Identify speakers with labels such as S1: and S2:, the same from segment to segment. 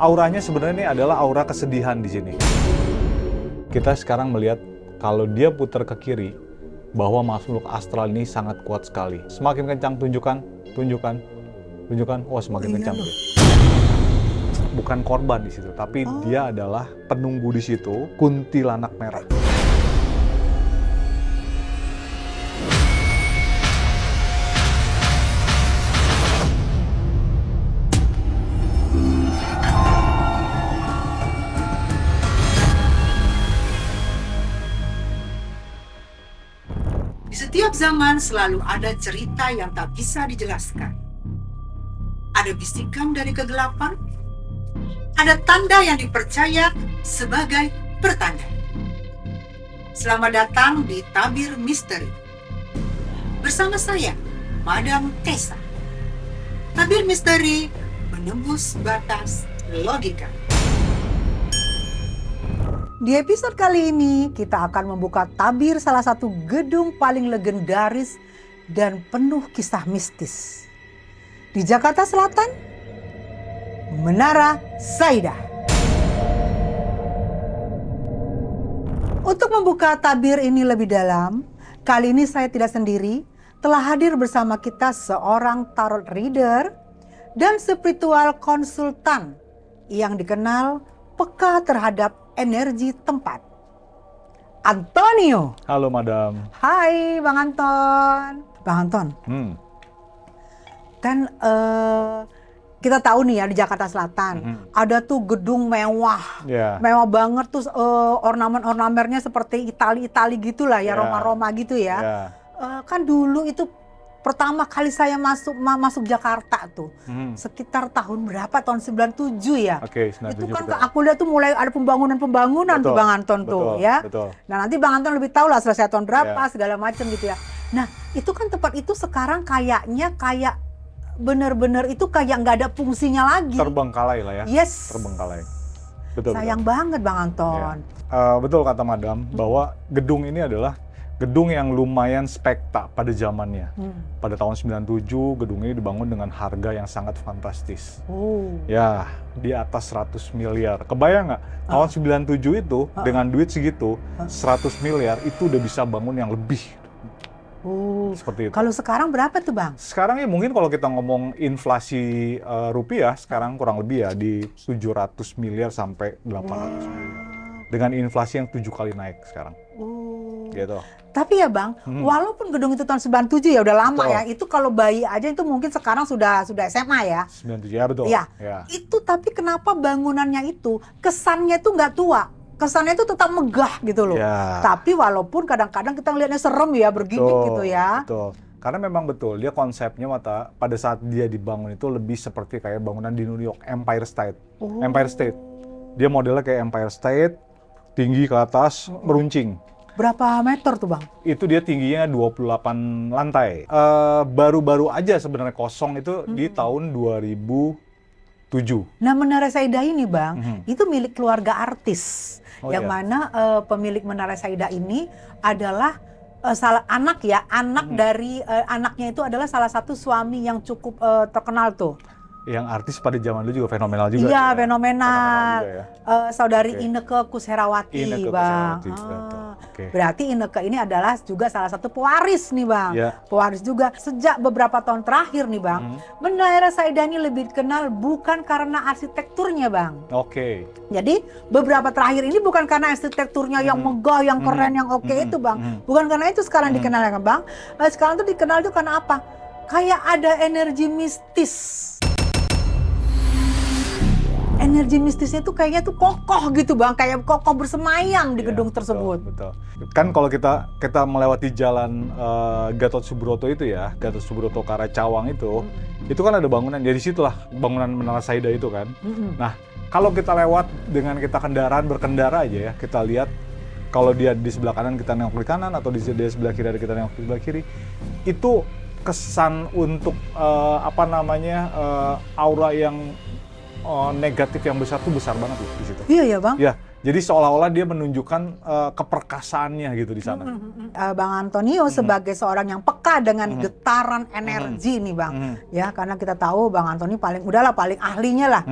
S1: Auranya sebenarnya ini adalah aura kesedihan di sini. Kita sekarang melihat kalau dia putar ke kiri, bahwa makhluk astral ini sangat kuat sekali. Semakin kencang tunjukkan. Wah, semakin kencang. Bukan korban di situ, tapi dia adalah penunggu di situ, kuntilanak merah.
S2: Di setiap zaman selalu ada cerita yang tak bisa dijelaskan. Ada bisikan dari kegelapan, ada tanda yang dipercaya sebagai pertanda. Selamat datang di Tabir Misteri. Bersama saya, Madam Tessa. Tabir Misteri menembus batas logika. Di episode kali ini, kita akan membuka tabir salah satu gedung paling legendaris dan penuh kisah mistis. Di Jakarta Selatan, Menara Saidah. Untuk membuka tabir ini lebih dalam, kali ini saya tidak sendiri, telah hadir bersama kita seorang tarot reader dan spiritual konsultan yang dikenal peka terhadap energi tempat. Antonio.
S1: Halo, Madam.
S2: Hai, Bang Anton. Bang Anton. Kan kita tahu nih ya di Jakarta Selatan ada tuh gedung mewah, mewah banget tuh ornamen-ornamennya seperti Itali-Itali gitulah ya, Roma-Roma gitu ya. Kan dulu itu pertama kali saya masuk Jakarta tuh, sekitar tahun berapa? Tahun 97 ya.
S1: Oke, 97
S2: itu kan
S1: betul.
S2: aku lihat tuh mulai ada pembangunan tuh Bang Anton tuh ya.
S1: Betul.
S2: Nah nanti Bang Anton lebih tahu lah selesai tahun berapa segala macam gitu ya. Nah itu kan tempat itu sekarang kayaknya kayak bener-bener itu kayak nggak ada fungsinya lagi.
S1: Terbengkalai lah ya.
S2: Yes.
S1: Terbengkalai. Betul.
S2: Sayang banget Bang Anton.
S1: Betul kata Madam, bahwa gedung ini adalah gedung yang lumayan spektak pada zamannya. Pada tahun 97, gedung ini dibangun dengan harga yang sangat fantastis. Ya, di atas 100 miliar. Kebayang nggak? Tahun 97 itu, dengan duit segitu, 100 miliar itu udah bisa bangun yang lebih. Seperti itu.
S2: Kalau sekarang berapa tuh Bang?
S1: Sekarang ya mungkin kalau kita ngomong inflasi rupiah, sekarang kurang lebih ya di 700 miliar sampai 800 miliar. Dengan inflasi yang 7 kali naik sekarang. Gitu.
S2: Tapi ya Bang, walaupun gedung itu tahun 97 ya udah lama ya, itu kalau bayi aja itu mungkin sekarang sudah SMA ya.
S1: 97 ya betul.
S2: Ya. Itu tapi kenapa bangunannya itu kesannya itu nggak tua, kesannya itu tetap megah gitu loh. Tapi walaupun kadang-kadang kita ngelihatnya serem ya, bergimik gitu ya.
S1: Betul. Karena memang betul dia konsepnya pada saat dia dibangun itu lebih seperti kayak bangunan di New York, Empire State. Empire State. Dia modelnya kayak Empire State, tinggi ke atas, meruncing.
S2: Berapa meter tuh Bang?
S1: Itu dia tingginya 28 lantai. Baru-baru aja sebenarnya kosong itu di tahun 2007.
S2: Nah Menara Saidah ini Bang, itu milik keluarga artis. Yang mana pemilik Menara Saidah ini adalah anak dari anaknya itu adalah salah satu suami yang cukup terkenal tuh.
S1: Yang artis pada zaman dulu juga fenomenal juga.
S2: Iya, fenomenal.
S1: Juga, ya.
S2: Saudari Inneke Koesherawati, Bang. Berarti Inneke ini adalah juga salah satu pewaris nih, Bang. Pewaris juga. Sejak beberapa tahun terakhir nih, Bang. Menara Saidah ini lebih dikenal bukan karena arsitekturnya, Bang. Jadi, beberapa terakhir ini bukan karena arsitekturnya yang megah, yang keren, yang oke itu, Bang. Bukan karena itu sekarang dikenal ya, Bang. Sekarang tuh dikenal itu karena apa? Kayak ada energi mistis. Energi mistisnya tuh kayaknya tuh kokoh gitu Bang, kayak kokoh bersemayam di gedung tersebut.
S1: Betul. Kan kalau kita melewati jalan Gatot Subroto itu ya, Gatot Subroto ke arah Cawang itu kan ada bangunan, jadi situlah bangunan Menara Saidah itu kan. Nah, kalau kita lewat dengan kita berkendara aja ya, kita lihat kalau dia di sebelah kanan kita nengok di kanan atau di sebelah kiri kita nengok di sebelah kiri, itu kesan untuk aura yang negatif yang besar tuh besar banget loh di situ.
S2: Iya ya Bang.
S1: Ya, jadi seolah-olah dia menunjukkan keperkasaannya gitu di sana.
S2: Bang Antonio sebagai seorang yang peka dengan getaran energi nih Bang. Ya, karena kita tahu Bang Antonio paling ahlinya lah.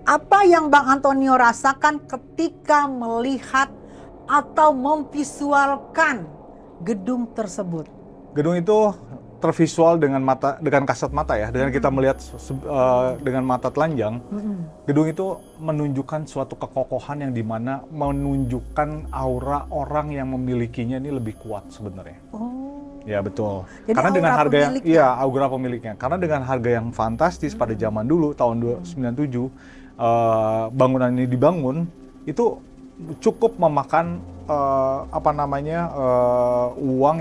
S2: Apa yang Bang Antonio rasakan ketika melihat atau memvisualkan gedung tersebut?
S1: Gedung itu tervisual dengan kasat mata ya, dengan kita melihat dengan mata telanjang. Gedung itu menunjukkan suatu kekokohan yang dimana menunjukkan aura orang yang memilikinya ini lebih kuat sebenarnya. Ya betul.
S2: Jadi
S1: karena dengan harga yang,
S2: iya,
S1: aura pemiliknya. Karena dengan harga yang fantastis pada zaman dulu tahun 97, bangunan ini dibangun itu cukup memakan uang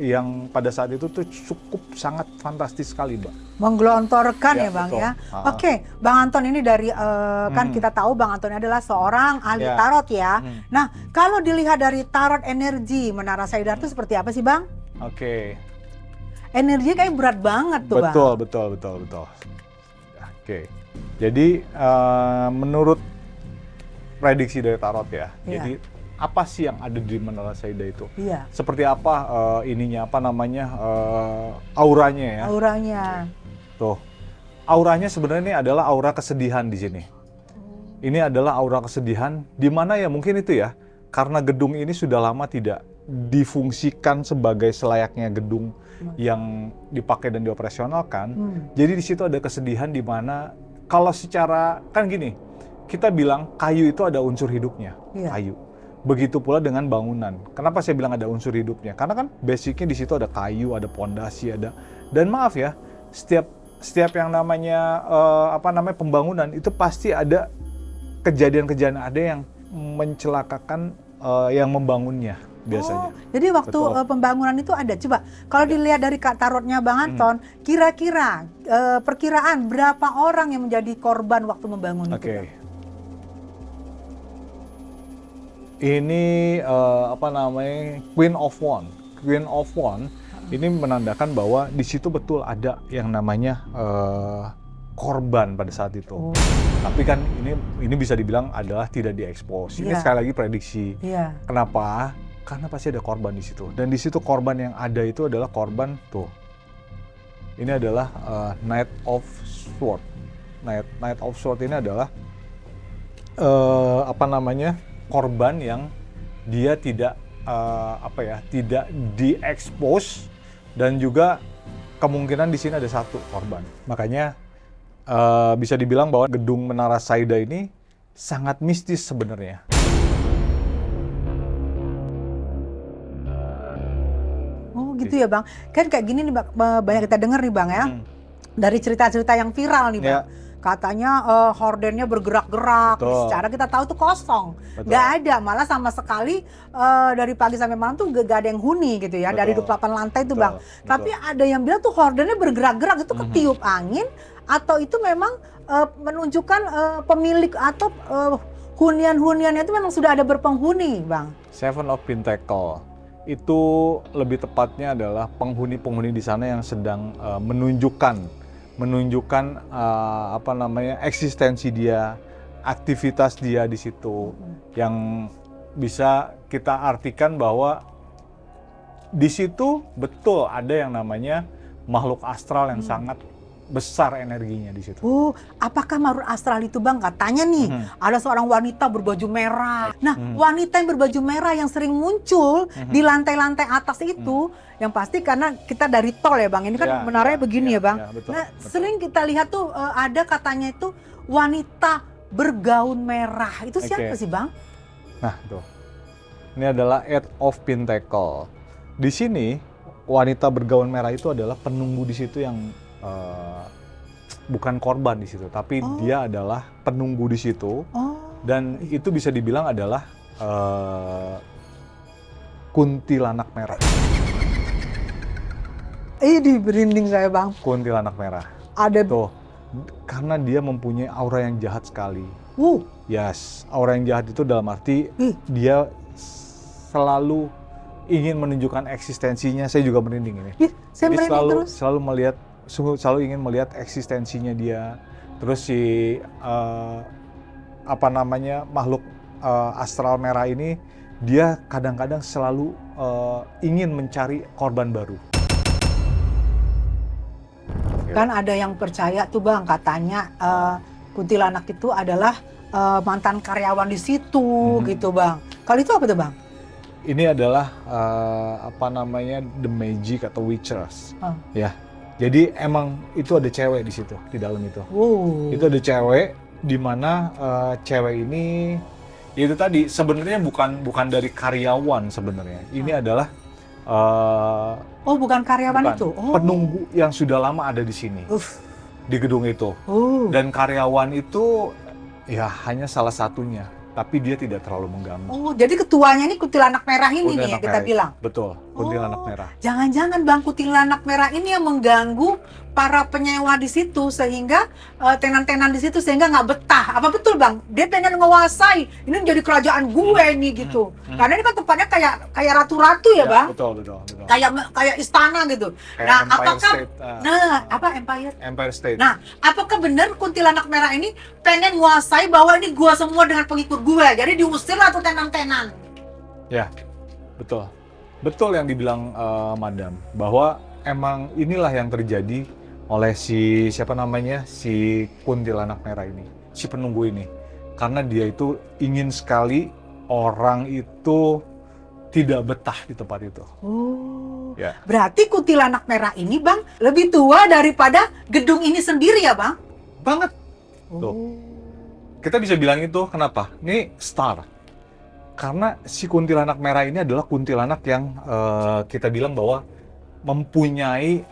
S1: yang pada saat itu tuh cukup sangat fantastis sekali, Mbak.
S2: Menggelontorkan ya Bang
S1: betul.
S2: ya. Oke, Bang Anton ini dari kan kita tahu Bang Anton adalah seorang ahli tarot ya. Nah, kalau dilihat dari tarot energi Menara Saida itu seperti apa sih Bang?
S1: Oke.
S2: Energi kayak berat banget tuh Bang.
S1: Betul. Oke. Jadi menurut prediksi dari tarot ya. Jadi apa sih yang ada di Menara Saida itu?
S2: Iya.
S1: Seperti apa auranya ya?
S2: Auranya.
S1: Tuh. Auranya sebenarnya ini adalah aura kesedihan di sini. Ini adalah aura kesedihan di mana ya mungkin itu ya. Karena gedung ini sudah lama tidak difungsikan sebagai selayaknya gedung yang dipakai dan dioperasionalkan. Jadi di situ ada kesedihan di mana kalau secara kan gini, kita bilang kayu itu ada unsur hidupnya, kayu. Begitu pula dengan bangunan. Kenapa saya bilang ada unsur hidupnya? Karena kan basicnya di situ ada kayu, ada pondasi, ada. Dan maaf ya, setiap yang namanya pembangunan itu pasti ada kejadian-kejadian, ada yang mencelakakan yang membangunnya biasanya.
S2: Jadi waktu pembangunan itu ada. Coba kalau dilihat dari tarotnya Bang Anton, kira-kira perkiraan berapa orang yang menjadi korban waktu membangun itu? Ini Queen of Wands. Queen of Wands ini menandakan bahwa di situ betul ada yang namanya korban pada saat itu. Tapi kan ini bisa dibilang adalah tidak diekspos. Ini sekali lagi prediksi. Kenapa? Karena pasti ada korban di situ. Dan di situ korban yang ada itu adalah korban tuh. Ini adalah Knight of Swords. Knight of Swords ini adalah korban yang dia tidak tidak diekspos, dan juga kemungkinan di sini ada satu korban. Makanya bisa dibilang bahwa gedung Menara Saida ini sangat mistis sebenarnya. Oh gitu ya Bang. Kan kayak gini nih banyak kita dengar nih Bang ya. Dari cerita-cerita yang viral nih Bang. Katanya hordennya bergerak-gerak, secara kita tahu tuh kosong, nggak ada, malah sama sekali dari pagi sampai malam tuh gak ada yang huni gitu ya. Dari 28 lantai tuh Bang. Tapi ada yang bilang tuh hordennya bergerak-gerak, itu ketiup angin atau itu memang menunjukkan pemilik atau hunian-huniannya itu memang sudah ada berpenghuni Bang.
S1: Seven of Pentacles itu lebih tepatnya adalah penghuni-penghuni di sana yang sedang menunjukkan eksistensi dia, aktivitas dia di situ, yang bisa kita artikan bahwa di situ betul ada yang namanya makhluk astral yang sangat besar energinya di situ.
S2: Apakah makhluk astral itu Bang? Katanya nih ada seorang wanita berbaju merah. Nah, wanita yang berbaju merah yang sering muncul di lantai-lantai atas itu, yang pasti karena kita dari tol ya Bang. Ini kan menaranya begini ya Bang.
S1: Betul,
S2: nah, sering kita lihat tuh ada katanya itu wanita bergaun merah. Itu siapa sih Bang?
S1: Nah, tuh. Ini adalah Eight of Pentacles. Di sini wanita bergaun merah itu adalah penunggu di situ yang bukan korban di situ, tapi dia adalah penunggu di situ, dan itu bisa dibilang adalah kuntilanak merah.
S2: Ini berinding saya Bang.
S1: Kuntilanak merah.
S2: Ada
S1: tuh, karena dia mempunyai aura yang jahat sekali. Yes, aura yang jahat itu dalam arti dia selalu ingin menunjukkan eksistensinya. Saya juga merinding ini.
S2: Saya merinding terus.
S1: Selalu ingin melihat eksistensinya dia. Terus si makhluk astral merah ini, dia kadang-kadang selalu ingin mencari korban baru.
S2: Kan ada yang percaya tuh Bang, katanya kuntilanak itu adalah mantan karyawan di situ gitu Bang. Kalau itu apa tuh Bang?
S1: Ini adalah the magic atau witches, ya. Jadi emang itu ada cewek di situ, di dalam itu. Itu ada cewek, di mana cewek ini, itu tadi sebenarnya bukan dari karyawan sebenarnya. Ini adalah
S2: bukan karyawan itu.
S1: Penunggu yang sudah lama ada di sini, di gedung itu. Dan karyawan itu ya hanya salah satunya, tapi dia tidak terlalu mengganggu.
S2: Jadi ketuanya ini kuntilanak merah ini nih yang kita bilang.
S1: Betul, kuntilanak merah.
S2: Jangan-jangan Bang, kuntilanak merah ini yang mengganggu para penyewa di situ sehingga tenan-tenan di situ sehingga nggak betah. Apa betul Bang? Dia pengen menguasai. Ini menjadi kerajaan gue nih gitu. Karena ini kan tempatnya kayak ratu-ratu ya Bang.
S1: Betul.
S2: Kayak istana gitu.
S1: Kayak Empire State.
S2: Nah, apakah benar kuntilanak merah ini pengen menguasai bahwa ini gua semua dengan pengikut gue, jadi diusir atau tenan-tenan?
S1: Ya, betul. Betul yang dibilang Madam, bahwa emang inilah yang terjadi oleh si kuntilanak merah ini, si penunggu ini. Karena dia itu ingin sekali orang itu tidak betah di tempat itu. Ya.
S2: Berarti kuntilanak merah ini Bang lebih tua daripada gedung ini sendiri ya Bang?
S1: Banget. Tuh. Kita bisa bilang itu kenapa? Ini star. Karena si kuntilanak merah ini adalah kuntilanak yang kita bilang bahwa mempunyai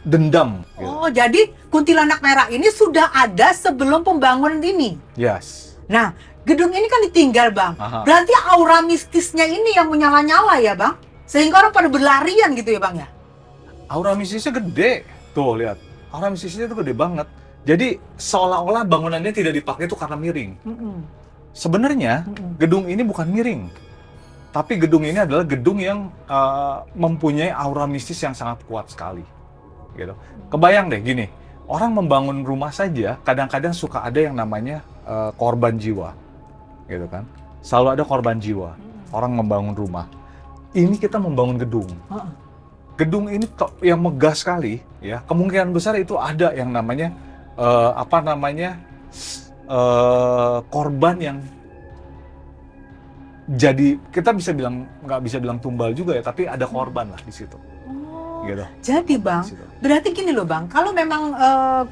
S1: dendam. Gitu.
S2: Jadi kuntilanak merah ini sudah ada sebelum pembangunan ini?
S1: Yes.
S2: Nah, gedung ini kan ditinggal Bang. Berarti aura mistisnya ini yang menyala-nyala ya Bang? Sehingga orang pada berlarian gitu ya Bang ya?
S1: Aura mistisnya gede. Tuh lihat, aura mistisnya itu gede banget. Jadi seolah-olah bangunannya tidak dipakai itu karena miring. Sebenarnya gedung ini bukan miring. Tapi gedung ini adalah gedung yang mempunyai aura mistis yang sangat kuat sekali. Gitu. Kebayang deh gini, orang membangun rumah saja kadang-kadang suka ada yang namanya korban jiwa. Gitu kan? Selalu ada korban jiwa. Orang membangun rumah. Ini kita membangun gedung. Gedung ini yang megah sekali, ya. Kemungkinan besar itu ada yang namanya korban yang jadi, kita nggak bisa bilang tumbal juga ya, tapi ada korban lah di situ. Gitu.
S2: Jadi Bang, berarti gini loh Bang, kalau memang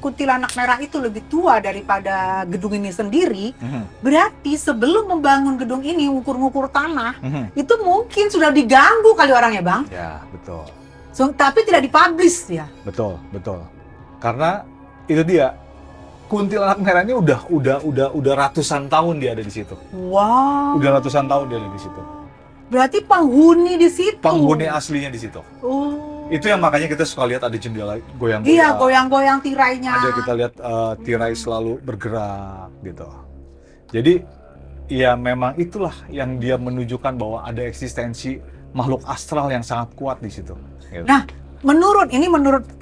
S2: kuntilanak merah itu lebih tua daripada gedung ini sendiri, berarti sebelum membangun gedung ini, ngukur-ngukur tanah, itu mungkin sudah diganggu kali orangnya Bang?
S1: Ya, betul.
S2: Tapi tidak dipublish ya?
S1: Betul. Karena itu dia. Kuntilanak merah ini udah ratusan tahun dia ada di situ.
S2: Wow.
S1: Udah ratusan tahun dia ada di situ.
S2: Berarti penghuni di situ.
S1: Penghuni aslinya di situ. Itu yang makanya kita suka lihat ada jendela goyang-goyang.
S2: Iya, goyang-goyang tirainya.
S1: Ada kita lihat tirai selalu bergerak gitu. Jadi ya memang itulah yang dia menunjukkan bahwa ada eksistensi makhluk astral yang sangat kuat di situ. Gitu.
S2: Nah, menurut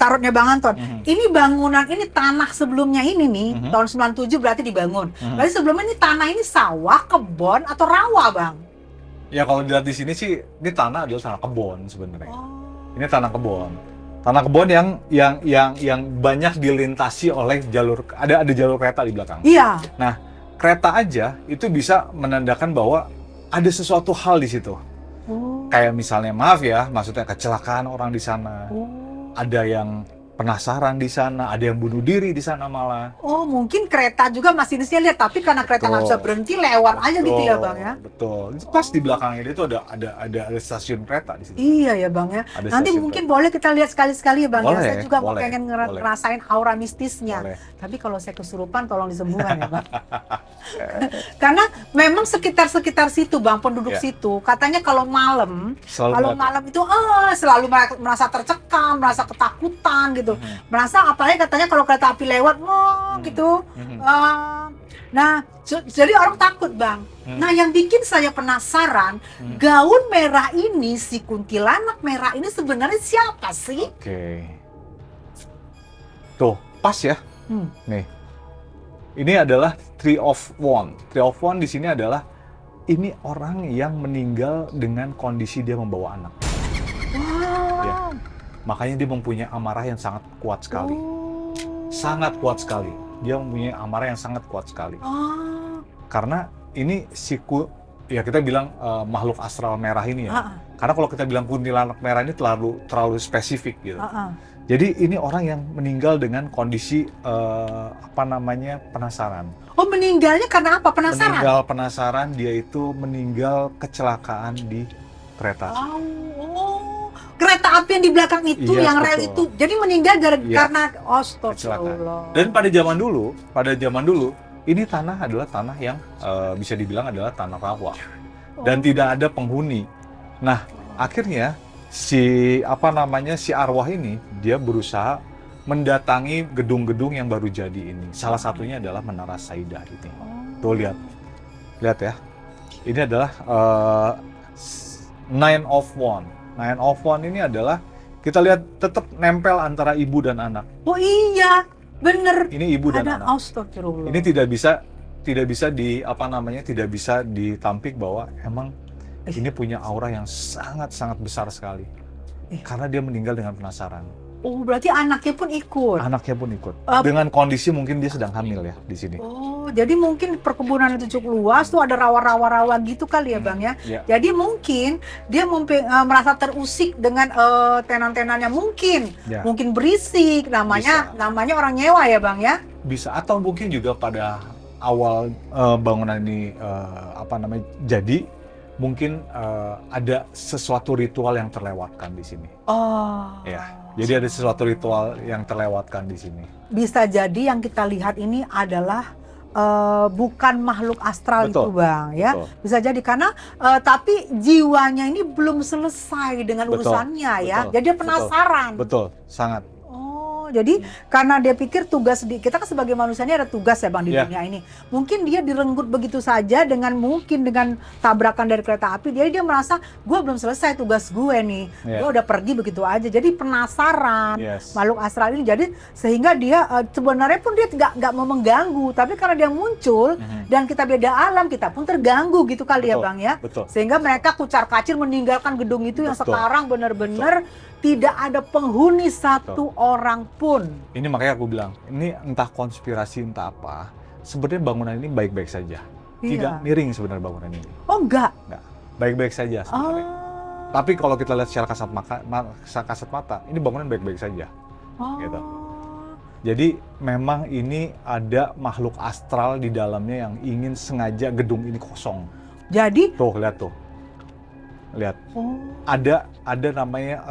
S2: tarotnya Bang Anton, ini bangunan ini tanah sebelumnya ini nih, tahun 97 berarti dibangun. Berarti sebelumnya ini tanah ini sawah, kebon atau rawa Bang?
S1: Ya kalau dilihat di sini sih, ini tanah adalah tanah kebon sebenarnya. Ini tanah kebon. Tanah kebon yang banyak dilintasi oleh ada jalur kereta di belakang.
S2: Iya.
S1: Nah, kereta aja itu bisa menandakan bahwa ada sesuatu hal di situ. Kayak misalnya, maaf ya, maksudnya kecelakaan orang di sana. Ada yang penasaran di sana, ada yang bunuh diri di sana malah.
S2: Mungkin kereta juga masinisnya lihat, tapi karena kereta nggak bisa berhenti, lewat aja gitu ya Bang ya?
S1: Betul. Pas di belakangnya itu ada stasiun kereta di situ.
S2: Iya ya Bang ya. Nanti mungkin boleh kita lihat sekali-sekali ya Bang ya. Saya juga mau pengen ngerasain aura mistisnya. Tapi kalau saya kesurupan, tolong disembuhkan ya Bang. Karena memang sekitar situ Bang, penduduk situ, katanya kalau malam itu selalu merasa tercekam, merasa ketakutan gitu. Merasa apalagi katanya kalau kereta api lewat gitu. Nah, jadi orang takut Bang. Nah, yang bikin saya penasaran, gaun merah ini, si kuntilanak merah ini sebenarnya siapa sih?
S1: Tuh, pas ya. Nih. Ini adalah Three of Wands. Three of Wands di sini adalah ini orang yang meninggal dengan kondisi dia membawa anak.
S2: Wow.
S1: Ya. Makanya dia mempunyai amarah yang sangat kuat sekali. sangat kuat sekali. Dia mempunyai amarah yang sangat kuat sekali. Karena ini ya kita bilang makhluk astral merah ini ya. Karena kalau kita bilang kuntilanak merah ini terlalu spesifik gitu. Jadi ini orang yang meninggal dengan kondisi penasaran.
S2: Oh, meninggalnya karena apa? Penasaran?
S1: Meninggal penasaran, dia itu meninggal kecelakaan di kereta.
S2: Oh, kereta api yang di belakang itu, yang rel itu. Jadi meninggal karena astagfirullah.
S1: Dan pada zaman dulu, ini tanah adalah tanah yang bisa dibilang adalah tanah rawa. Dan tidak ada penghuni. Nah, akhirnya si arwah ini dia berusaha mendatangi gedung-gedung yang baru jadi ini. Salah satunya adalah Menara Saidah ini. Tuh lihat ya. Ini adalah Nine of Wands. Nine of Wands ini adalah kita lihat tetap nempel antara ibu dan anak.
S2: Oh iya, bener.
S1: Ini ibu dan anak.
S2: Astagfirullah.
S1: Ini tidak bisa ditampik bahwa emang ini punya aura yang sangat-sangat besar sekali. Karena dia meninggal dengan penasaran.
S2: Oh, berarti anaknya pun ikut?
S1: Anaknya pun ikut. Dengan kondisi mungkin dia sedang hamil ya di sini.
S2: Oh, jadi mungkin perkebunan itu cukup luas tuh, ada rawa-rawa gitu kali ya Bang ya? Jadi mungkin dia merasa terusik dengan tenan-tenannya mungkin. Mungkin berisik, namanya orang nyewa ya Bang ya?
S1: Bisa, atau mungkin juga pada awal bangunan ini jadi mungkin ada sesuatu ritual yang terlewatkan di sini. Ya, jadi ada sesuatu ritual yang terlewatkan di sini.
S2: Bisa jadi yang kita lihat ini adalah bukan makhluk astral itu Bang ya. Bisa jadi karena tapi jiwanya ini belum selesai dengan urusannya ya. Jadi dia penasaran.
S1: Betul, sangat.
S2: Jadi karena dia pikir tugas kita kan sebagai manusia ini ada tugas ya Bang di dunia ini. Mungkin dia direnggut begitu saja dengan tabrakan dari kereta api. Jadi dia merasa gue belum selesai tugas gue nih. Gue udah pergi begitu aja. Jadi penasaran makhluk astral ini. Jadi sehingga dia sebenarnya pun dia nggak mau mengganggu. Tapi karena dia muncul dan kita beda alam, kita pun terganggu gitu kali ya Bang ya. Sehingga mereka kucar-kacir meninggalkan gedung itu yang sekarang benar-benar tidak ada penghuni satu orang pun.
S1: Ini makanya aku bilang, ini entah konspirasi entah apa, sebenarnya bangunan ini baik-baik saja. Tidak miring sebenarnya bangunan ini.
S2: Oh enggak?
S1: Enggak, baik-baik saja sebenarnya. Tapi kalau kita lihat secara kasat mata, ini bangunan baik-baik saja. Gitu. Jadi memang ini ada makhluk astral di dalamnya yang ingin sengaja gedung ini kosong.
S2: Jadi?
S1: Tuh, lihat tuh. Lihat, ada namanya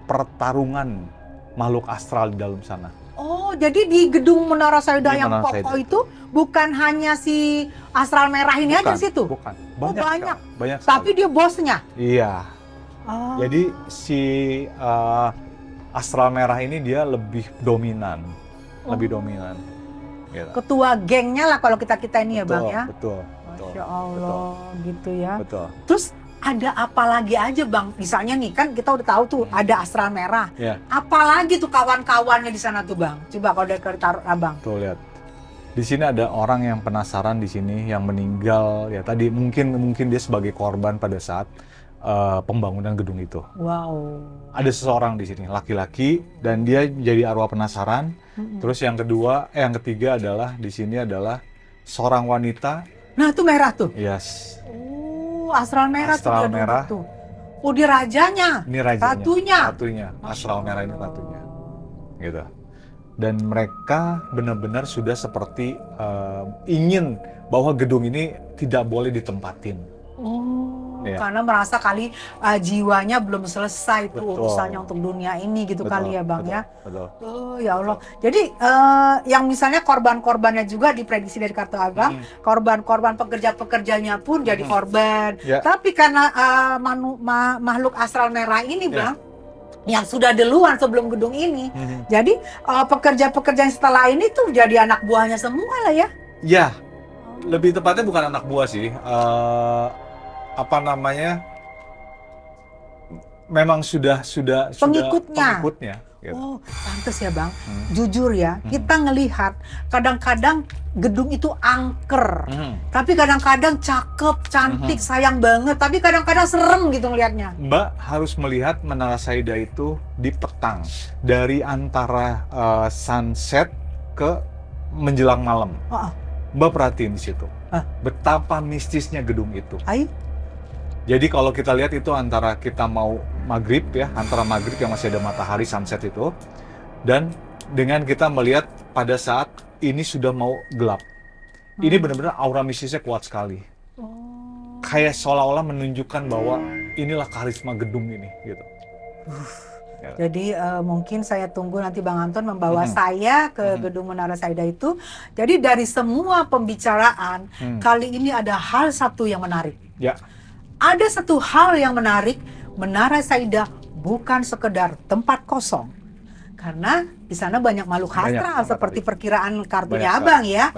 S1: pertarungan makhluk astral di dalam sana.
S2: Oh, jadi di gedung Menara Saidah yang kokoh itu bukan hanya si astral merah ini aja di situ?
S1: Bukan,
S2: banyak. Tapi dia bosnya?
S1: Iya. Jadi si astral merah ini dia lebih dominan, Gitu.
S2: Ketua gengnya lah kalau kita ini ya Bang ya?
S1: Betul.
S2: Masya Allah, gitu ya.
S1: Betul.
S2: Terus ada apa lagi aja Bang? Misalnya nih kan kita udah tahu tuh ada astral merah. Apalagi tuh kawan-kawannya di sana tuh Bang? Coba kalau dari taruh Abang.
S1: Tuh lihat. Di sini ada orang yang penasaran di sini yang meninggal ya tadi mungkin dia sebagai korban pada saat pembangunan gedung itu.
S2: Wow.
S1: Ada seseorang di sini laki-laki dan dia jadi arwah penasaran. Terus yang ketiga adalah di sini adalah seorang wanita.
S2: Nah, itu merah tuh.
S1: Yes.
S2: Astral merah tuh. Oh, dia rajanya.
S1: Ini rajanya.
S2: Ratunya.
S1: Astral merah ini ratunya. Gitu. Dan mereka benar-benar sudah seperti ingin bahwa gedung ini tidak boleh ditempatin.
S2: Karena merasa kali jiwanya belum selesai tuh urusannya untuk dunia ini gitu kali ya Bang ya. Oh ya Allah. Jadi yang misalnya korban-korbannya juga diprediksi dari kartu Abang, korban-korban pekerja-pekerjanya pun jadi korban. Tapi karena makhluk astral merah ini Bang, yang sudah duluan sebelum gedung ini, jadi pekerja-pekerja yang setelah ini tuh jadi anak buahnya semua lah ya.
S1: Ya, lebih tepatnya bukan anak buah sih. Memang sudah pengikutnya gitu.
S2: Oh, pantes ya Bang. Jujur ya, kita ngelihat kadang-kadang gedung itu angker. Tapi kadang-kadang cakep, cantik, sayang banget, tapi kadang-kadang serem gitu ngelihatnya.
S1: Mbak harus melihat Menara Saidah itu di petang. Dari antara sunset ke menjelang malam. Mbak perhatiin di situ. Betapa mistisnya gedung itu. Jadi kalau kita lihat itu antara kita mau maghrib ya, antara maghrib yang masih ada matahari sunset itu, dan dengan kita melihat pada saat ini sudah mau gelap. Ini benar-benar aura mistisnya kuat sekali. Kayak seolah-olah menunjukkan bahwa inilah karisma gedung ini gitu.
S2: Jadi mungkin saya tunggu nanti Bang Anton membawa saya ke gedung Menara Saida itu. Jadi dari semua pembicaraan kali ini ada hal satu yang menarik. Ada satu hal yang menarik, Menara Saida bukan sekedar tempat kosong. Karena di sana banyak makhluk astral seperti perkiraan kartunya Abang ya.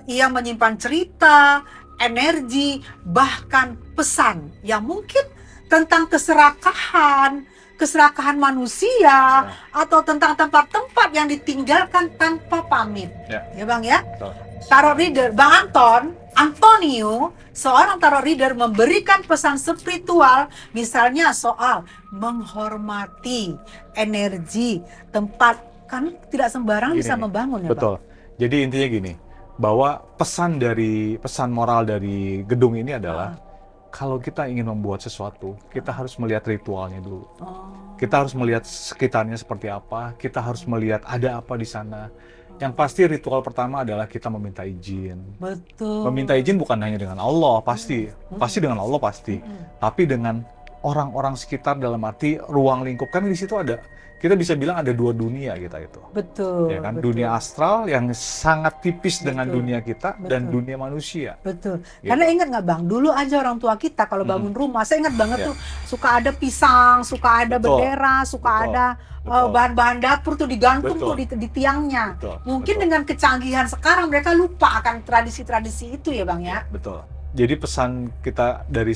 S2: Ia menyimpan cerita, energi, bahkan pesan yang mungkin tentang keserakahan manusia atau tentang tempat-tempat yang ditinggalkan tanpa pamit. Ya Bang ya? Tarot reader Bang Antonio, seorang tarot reader memberikan pesan spiritual, misalnya soal menghormati energi tempat, kan tidak sembarang bisa membangun ya
S1: Betul. Bang? Jadi intinya gini, bahwa pesan moral dari gedung ini adalah kalau kita ingin membuat sesuatu, kita harus melihat ritualnya dulu. Kita harus melihat sekitarnya seperti apa, kita harus melihat ada apa di sana. Yang pasti ritual pertama adalah kita meminta izin.
S2: Betul.
S1: Meminta izin bukan hanya dengan Allah, pasti dengan Allah pasti. Tapi dengan orang-orang sekitar dalam arti ruang lingkup. Kan di situ ada, kita bisa bilang ada dua dunia kita itu.
S2: Betul.
S1: Ya kan? Betul. Dunia astral yang sangat tipis dengan dunia kita dan dunia manusia.
S2: Betul. Gitu. Karena ingat nggak Bang, dulu aja orang tua kita kalau bangun rumah, saya ingat banget tuh suka ada pisang, suka ada bendera, suka ada bahan-bahan dapur tuh digantung tuh di tiangnya. Mungkin dengan kecanggihan sekarang mereka lupa akan tradisi-tradisi itu ya Bang ya.
S1: Betul. Jadi pesan kita dari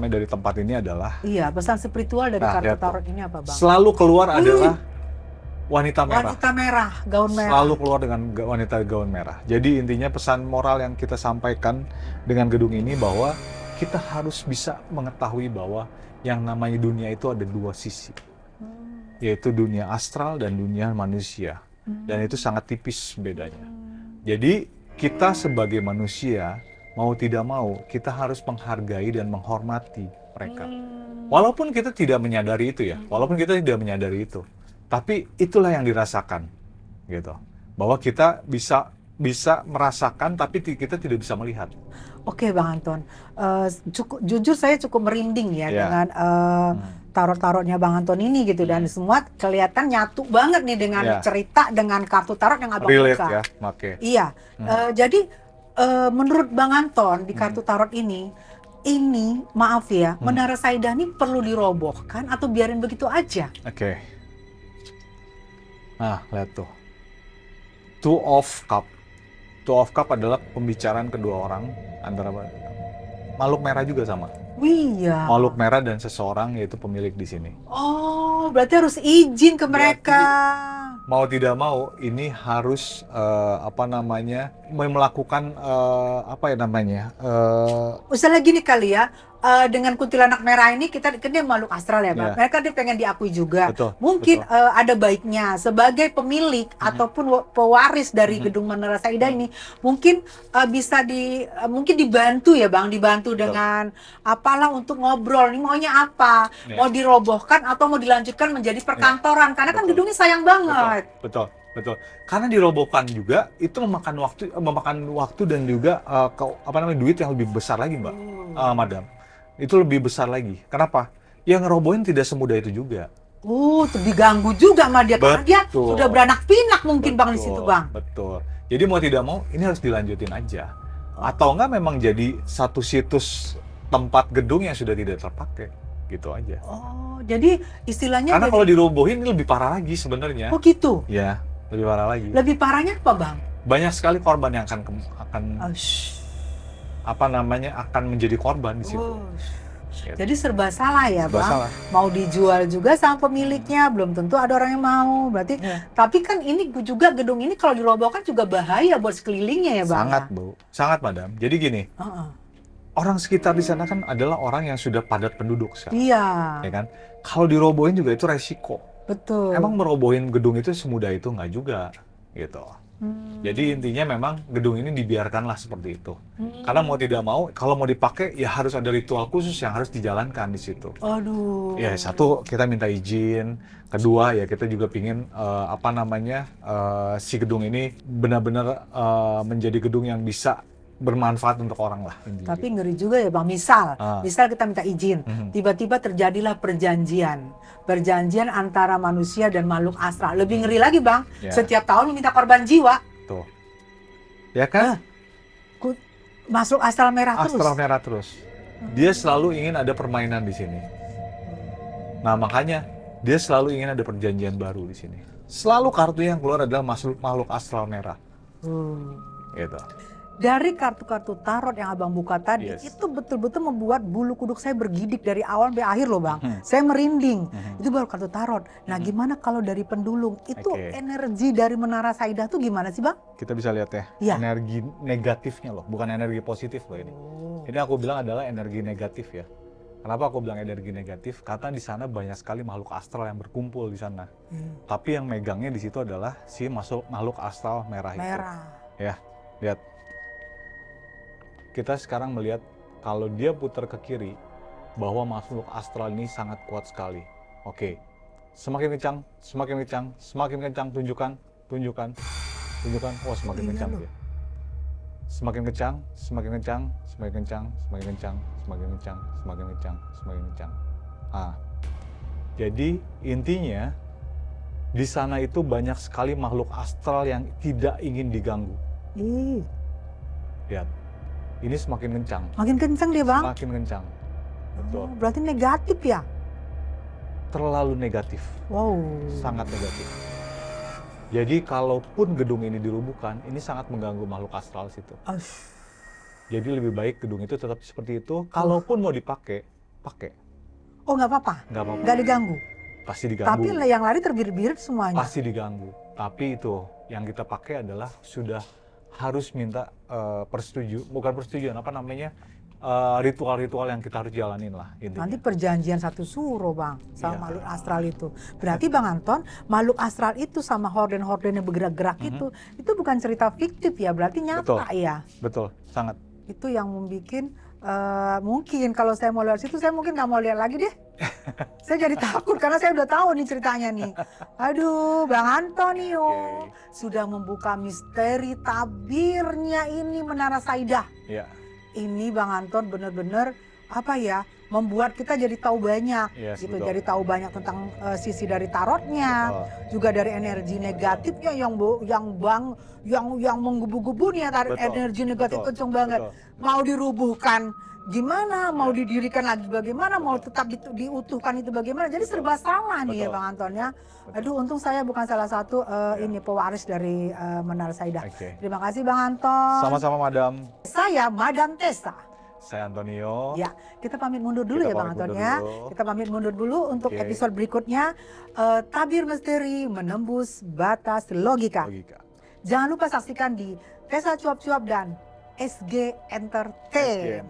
S1: dari tempat ini adalah
S2: pesan spiritual dari kartu tarot ini apa Bang?
S1: Selalu keluar adalah wanita merah.
S2: Wanita merah, gaun merah.
S1: Selalu keluar dengan wanita gaun merah. Jadi intinya pesan moral yang kita sampaikan dengan gedung ini bahwa kita harus bisa mengetahui bahwa yang namanya dunia itu ada dua sisi. Yaitu dunia astral dan dunia manusia. Dan itu sangat tipis bedanya. Jadi kita sebagai manusia, mau tidak mau, kita harus menghargai dan menghormati mereka. Walaupun kita tidak menyadari itu ya, tapi itulah yang dirasakan, gitu. Bahwa kita bisa merasakan, tapi kita tidak bisa melihat.
S2: Oke Bang Anton, jujur saya cukup merinding ya dengan tarot-tarotnya Bang Anton ini gitu, dan semua kelihatan nyatu banget nih dengan cerita, dengan kartu tarot yang Abang buka. Iya, jadi menurut Bang Anton di kartu tarot ini maaf ya, Menara Saida ini perlu dirobohkan atau biarin begitu aja?
S1: Nah, lihat tuh. Two of Cup adalah pembicaraan kedua orang antara makhluk merah juga sama.
S2: Iya.
S1: Makhluk merah dan seseorang yaitu pemilik di sini.
S2: Oh, berarti harus izin ke mereka.
S1: Mau tidak mau ini harus melakukan
S2: misalnya gini kali ya, dengan kuntilanak merah ini kita makhluk astral ya Bang. Mereka dia pengen diakui juga. Mungkin ada baiknya sebagai pemilik ataupun pewaris dari gedung Menara Saida ini mungkin bisa mungkin dibantu ya Bang, dibantu dengan apalah untuk ngobrol nih maunya apa, mau dirobohkan atau mau dilanjutkan menjadi perkantoran karena kan gedungnya sayang banget.
S1: Betul. Karena dirobohkan juga itu memakan waktu dan juga duit yang lebih besar lagi Mbak, Madam. Itu lebih besar lagi. Kenapa? Yang ngerobohin tidak semudah itu juga.
S2: Diganggu juga sama dia karena dia sudah beranak pinak mungkin Bang di situ Bang.
S1: Betul. Jadi mau tidak mau ini harus dilanjutin aja. Atau enggak memang jadi satu situs tempat gedung yang sudah tidak terpakai. Gitu aja.
S2: Jadi istilahnya
S1: karena kalau dirobohin ini lebih parah lagi sebenarnya.
S2: Oh gitu?
S1: Ya, lebih parah lagi.
S2: Lebih parahnya apa Bang?
S1: Banyak sekali korban yang akan akan menjadi korban di situ. Gitu.
S2: Jadi serba salah ya Bang. Mau dijual juga sama pemiliknya, belum tentu ada orang yang mau. Berarti tapi kan ini juga gedung ini kalau dirobohkan juga bahaya buat sekelilingnya ya Bang.
S1: Sangat Bu, sangat Madam. Jadi gini. Orang sekitar di sana kan adalah orang yang sudah padat penduduk sekarang.
S2: Iya.
S1: Ya kan? Kalau dirobohin juga itu resiko.
S2: Betul.
S1: Emang merobohin gedung itu semudah itu nggak juga, gitu. Jadi intinya memang gedung ini dibiarkanlah seperti itu. Karena mau tidak mau, kalau mau dipakai ya harus ada ritual khusus yang harus dijalankan di situ.
S2: Aduh.
S1: Ya satu kita minta izin, kedua ya kita juga pingin si gedung ini benar-benar menjadi gedung yang bisa bermanfaat untuk orang lah.
S2: Tapi ngeri juga ya Bang, misal kita minta izin, tiba-tiba terjadilah perjanjian antara manusia dan makhluk astral. Lebih ngeri lagi Bang, setiap tahun minta korban jiwa.
S1: Tuh. Ya kan?
S2: Masuk astral merah terus.
S1: Astral merah terus. Dia selalu ingin ada permainan di sini. Nah makanya dia selalu ingin ada perjanjian baru di sini. Selalu kartu yang keluar adalah makhluk astral merah. Gitu.
S2: Dari kartu-kartu tarot yang Abang buka tadi, itu betul-betul membuat bulu kuduk saya bergidik dari awal sampai akhir loh Bang. Saya merinding. Itu baru kartu tarot. Nah gimana kalau dari pendulum? Itu energi dari Menara Saidah tuh gimana sih Bang?
S1: Kita bisa lihat ya, energi negatifnya loh, bukan energi positif loh ini. Ini aku bilang adalah energi negatif ya. Kenapa aku bilang energi negatif? Karena di sana banyak sekali makhluk astral yang berkumpul di sana. Tapi yang megangnya di situ adalah si makhluk astral merah itu. Ya, lihat. Kita sekarang melihat kalau dia putar ke kiri, bahwa makhluk astral ini sangat kuat sekali. Oke, semakin kencang, semakin kencang, semakin kencang, tunjukkan. Oh, semakin kencang dia. Semakin kencang, semakin kencang, semakin kencang, semakin kencang, semakin kencang, semakin kencang, semakin kencang. Jadi intinya di sana itu banyak sekali makhluk astral yang tidak ingin diganggu. Lihat. Ini semakin kencang.
S2: Makin kencang dia Bang?
S1: Semakin kencang. Betul.
S2: Berarti negatif ya?
S1: Terlalu negatif.
S2: Wow.
S1: Sangat negatif. Jadi kalaupun gedung ini dirubuhkan, ini sangat mengganggu makhluk astral situ. Jadi lebih baik gedung itu tetap seperti itu. Kalaupun mau dipakai, pakai.
S2: Oh nggak apa-apa?
S1: Nggak apa-apa.
S2: Nggak diganggu?
S1: Pasti diganggu.
S2: Tapi yang lari terbirit-birit semuanya?
S1: Pasti diganggu. Tapi itu yang kita pakai adalah sudah harus minta persetujuan ritual-ritual yang kita harus jalanin lah intinya.
S2: Nanti perjanjian satu suro Bang sama makhluk astral itu. Berarti Bang Anton, makhluk astral itu sama horden-horden yang bergerak-gerak itu bukan cerita fiktif ya, berarti nyata ya.
S1: Betul, sangat.
S2: Itu yang membuat mungkin kalau saya mau lihat situ saya mungkin nggak mau lihat lagi deh. Saya jadi takut karena saya udah tahu nih ceritanya nih. Aduh, Bang Antonio sudah membuka misteri tabirnya ini Menara Saidah. Ini Bang Anton benar-benar membuat kita jadi tahu banyak gitu. Jadi tahu banyak tentang sisi dari tarotnya, juga dari energi negatifnya yang menggebu-gebu nih energi negatif kenceng banget. Mau dirubuhkan gimana, mau didirikan lagi bagaimana, mau tetap diutuhkan itu bagaimana. Jadi serba salah nih ya Bang Anton ya. Aduh, untung saya bukan salah satu ini pewaris dari Menara Saidah. Terima kasih Bang Anton.
S1: Sama-sama Madam.
S2: Saya Madam Tessa.
S1: Saya Antonio.
S2: Ya, kita pamit mundur dulu ya Bang Anton ya. Kita pamit mundur dulu untuk episode berikutnya. Tabir misteri menembus batas logika. Jangan lupa saksikan di Tessa Cuap-Cuap dan SG Entertain.